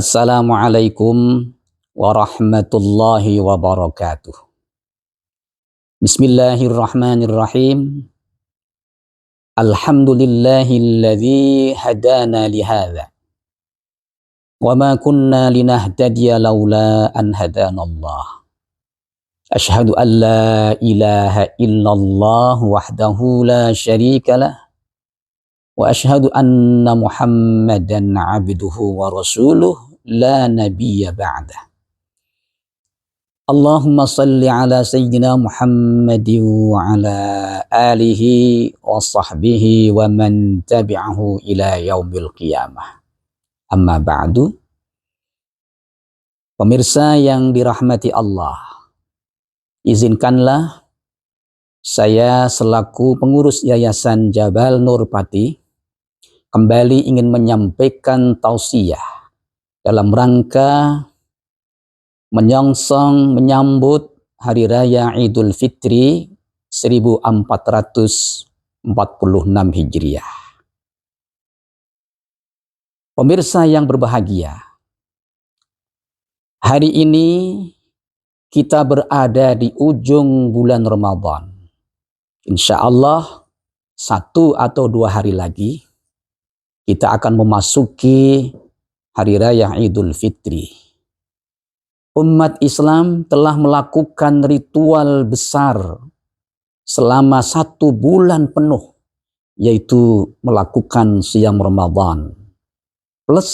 Assalamualaikum warahmatullahi wabarakatuh. Bismillahirrahmanirrahim. Alhamdulillahilladzi hadana lihadza. Wa ma kunna linahtadiya laula an hadanallah. Asyhadu an la ilaha illallah wahdahu la syarika lah. Wa asyhadu anna Muhammadan abduhu wa rasuluh la nabiyya ba'dah. Allahumma salli ala sayyidina Muhammadin wa ala alihi wa sahbihi wa man tabi'ahu ila yaumil qiyamah. Amma ba'du. Pemirsa yang dirahmati Allah, izinkanlah saya selaku pengurus Yayasan Jabal Nur Pati kembali ingin menyampaikan tausiah dalam rangka menyambut Hari Raya Idul Fitri 1446 Hijriah. Pemirsa yang berbahagia, hari ini kita berada di ujung bulan Ramadan. Insya Allah 1 atau 2 hari lagi kita akan memasuki Hari Raya Idul Fitri. Umat Islam telah melakukan ritual besar selama 1 bulan penuh, yaitu melakukan Shiyam Ramadan, plus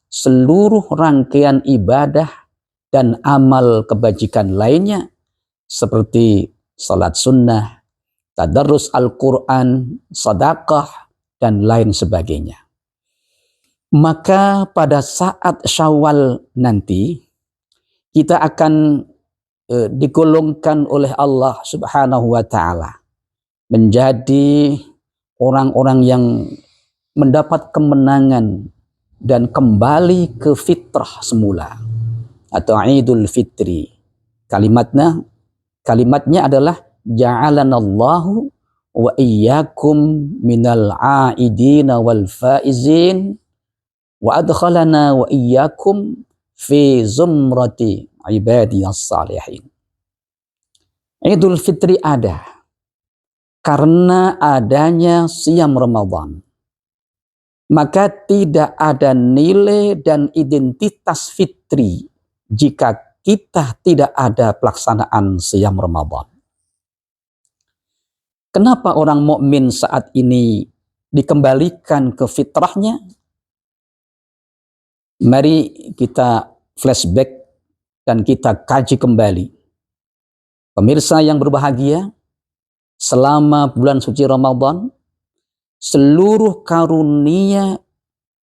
seluruh rangkaian ibadah dan amal kebajikan lainnya seperti salat sunnah, tadarrus Al-Quran, sedekah, dan lain sebagainya. Maka pada saat Syawal nanti kita akan digolongkan oleh Allah Subhanahu wa Ta'ala menjadi orang-orang yang mendapat kemenangan dan kembali ke fitrah semula atau Idul Fitri. Kalimatnya adalah ja'alanallahu wa iyyakum minal aidina wal faizin wa adkhalana wa iyyakum fi zumrati ibadiyas salihin. Idul Fitri ada karena adanya Shiyam Ramadan. Maka tidak ada nilai dan identitas fitri jika kita tidak ada pelaksanaan Shiyam Ramadan. Kenapa orang mukmin saat ini dikembalikan ke fitrahnya? Mari kita flashback dan kita kaji kembali. Pemirsa yang berbahagia, selama bulan suci Ramadan, seluruh karunia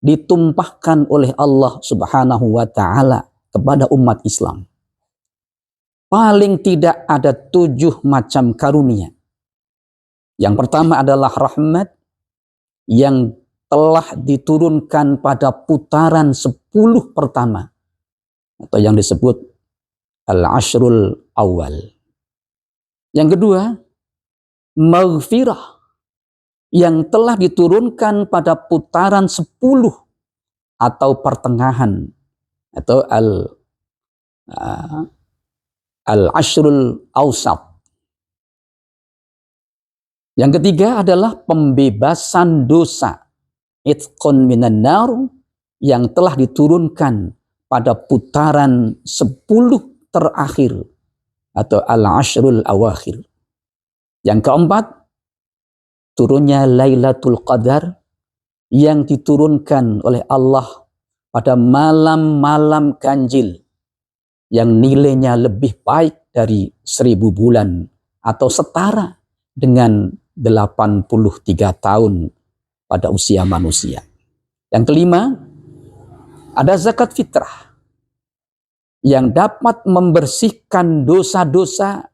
ditumpahkan oleh Allah Subhanahu wa Ta'ala kepada umat Islam. Paling tidak ada 7 macam karunia. Yang pertama adalah rahmat yang telah diturunkan pada putaran 10 pertama atau yang disebut al-ashrul awal. Yang kedua, maghfirah yang telah diturunkan pada putaran 10 atau pertengahan atau al-ashrul awsat. Yang ketiga adalah pembebasan dosa, itqun minan nar, yang telah diturunkan pada putaran 10 terakhir atau al-ashrul awakhir. Yang keempat, turunnya Lailatul Qadar yang diturunkan oleh Allah pada malam-malam ganjil yang nilainya lebih baik dari 1000 bulan atau setara dengan 83 tahun pada usia manusia. Yang kelima, ada zakat fitrah yang dapat membersihkan dosa-dosa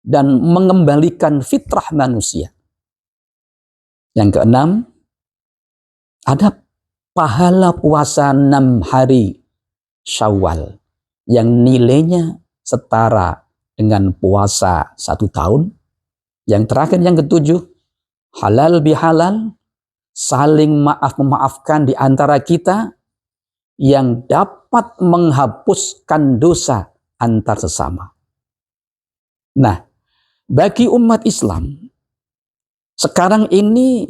dan mengembalikan fitrah manusia. Yang keenam, ada pahala puasa 6 hari Syawal yang nilainya setara dengan puasa 1 tahun. Yang terakhir, yang ketujuh, halal bihalal, saling maaf-memaafkan di antara kita yang dapat menghapuskan dosa antar sesama. Nah, bagi umat Islam, sekarang ini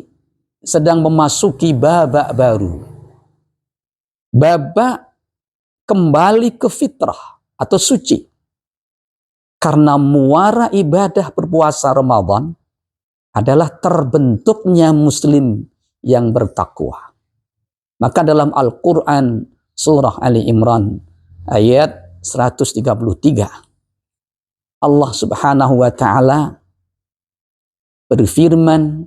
sedang memasuki babak baru. Babak kembali ke fitrah atau suci. Karena muara ibadah berpuasa Ramadan adalah terbentuknya muslim yang bertakwa. Maka dalam Al-Quran surah Ali Imran ayat 133 Allah subhanahu wa ta'ala berfirman,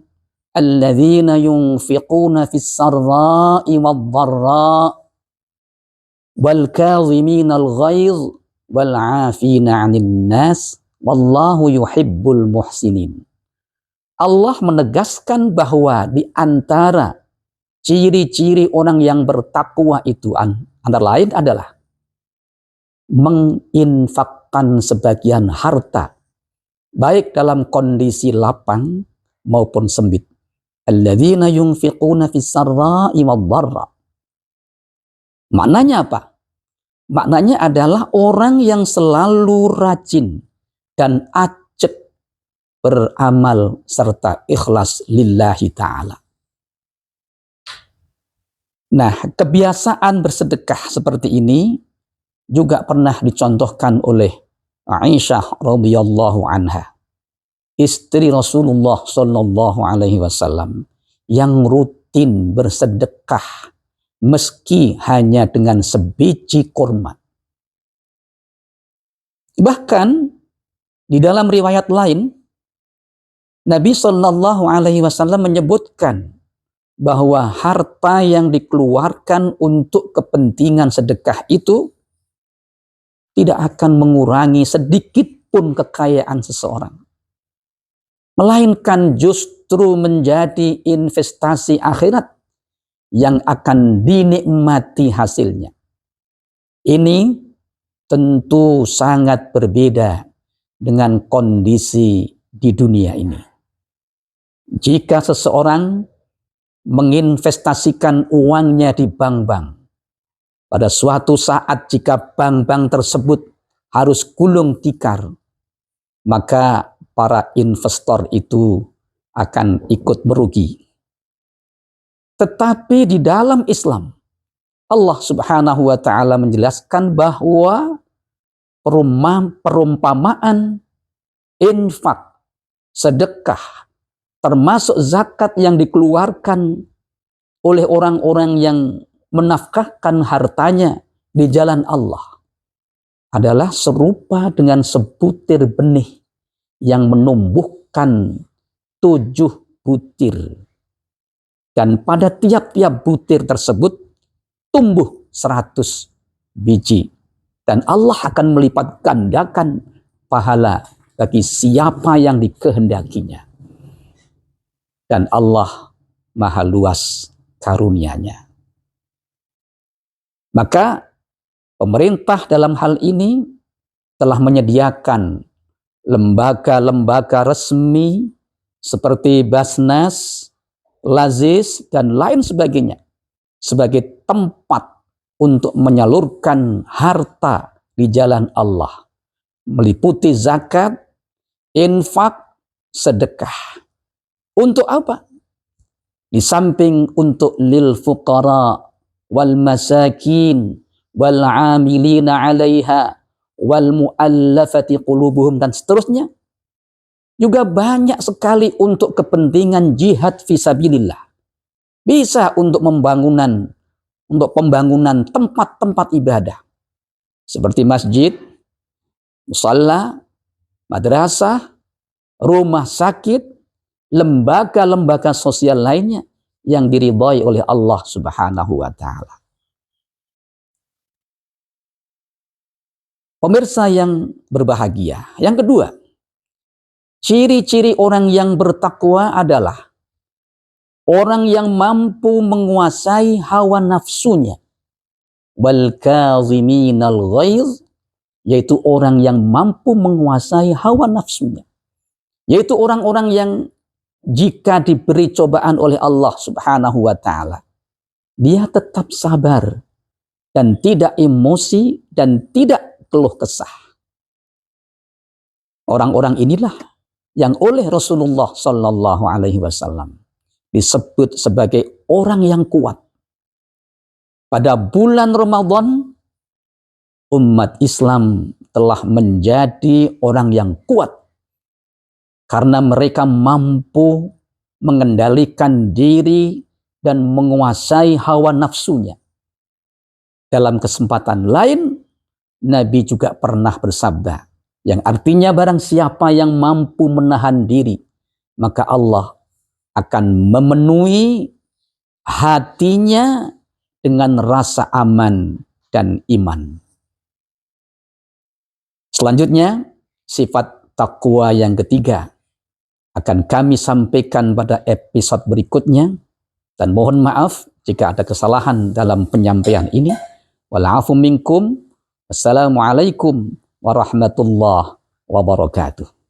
alladzina yunfiquna fis sarra'i wad-dharra wal kadhimina al-ghaiz wal 'afina 'anil nas wallahu yuhibbul muhsinin. Allah menegaskan bahwa di antara ciri-ciri orang yang bertakwa itu antara lain adalah menginfakkan sebagian harta baik dalam kondisi lapang maupun sempit. Alladzina yunfiquna fis sarra'i wad-dharra. Maknanya apa? Maknanya adalah orang yang selalu rajin dan ajak beramal serta ikhlas lillahi ta'ala. Nah, kebiasaan bersedekah seperti ini juga pernah dicontohkan oleh Aisyah radhiyallahu anha, istri Rasulullah sallallahu alaihi wasallam yang rutin bersedekah meski hanya dengan sebiji kurma. Bahkan di dalam riwayat lain Nabi sallallahu alaihi wasallam menyebutkan bahwa harta yang dikeluarkan untuk kepentingan sedekah itu tidak akan mengurangi sedikit pun kekayaan seseorang, melainkan justru menjadi investasi akhirat yang akan dinikmati hasilnya. Ini tentu sangat berbeda dengan kondisi di dunia ini. Jika seseorang menginvestasikan uangnya di bank-bank, pada suatu saat jika bank-bank tersebut harus gulung tikar, maka para investor itu akan ikut merugi. Tetapi di dalam Islam, Allah subhanahu wa ta'ala menjelaskan bahwa perumpamaan infak, sedekah, termasuk zakat yang dikeluarkan oleh orang-orang yang menafkahkan hartanya di jalan Allah adalah serupa dengan sebutir benih yang menumbuhkan 7 butir. Dan pada tiap-tiap butir tersebut tumbuh 100 biji. Dan Allah akan melipat gandakan pahala bagi siapa yang dikehendakinya. Dan Allah maha luas karunia-Nya. Maka pemerintah dalam hal ini telah menyediakan lembaga-lembaga resmi seperti Basnas, Lazis, dan lain sebagainya sebagai tempat untuk menyalurkan harta di jalan Allah, meliputi zakat, infak, sedekah. Untuk apa? Di samping untuk lil fuqara wal masakin wal amilina 'alaiha wal muallafati qulubuhum dan seterusnya, juga banyak sekali untuk kepentingan jihad fisabilillah. Bisa untuk pembangunan tempat-tempat ibadah seperti masjid, musalla, madrasah, rumah sakit, lembaga-lembaga sosial lainnya yang diridhai oleh Allah Subhanahu wa ta'ala. Pemirsa yang berbahagia, yang kedua, ciri-ciri orang yang bertakwa adalah orang yang mampu menguasai hawa nafsunya. Wal kaziminal ghaiz, yaitu orang yang mampu menguasai hawa nafsunya. Yaitu orang-orang yang jika diberi cobaan oleh Allah Subhanahu wa ta'ala, dia tetap sabar dan tidak emosi dan tidak keluh kesah. Orang-orang inilah yang oleh Rasulullah Shallallahu Alaihi Wasallam disebut sebagai orang yang kuat. Pada bulan Ramadan, umat Islam telah menjadi orang yang kuat karena mereka mampu mengendalikan diri dan menguasai hawa nafsunya. Dalam kesempatan lain, Nabi juga pernah bersabda, yang artinya barang siapa yang mampu menahan diri, maka Allah akan memenuhi hatinya dengan rasa aman dan iman. Selanjutnya, sifat takwa yang ketiga akan kami sampaikan pada episode berikutnya, dan mohon maaf jika ada kesalahan dalam penyampaian ini. Wal'afu minkum. Wassalamualaikum warahmatullahi wabarakatuh.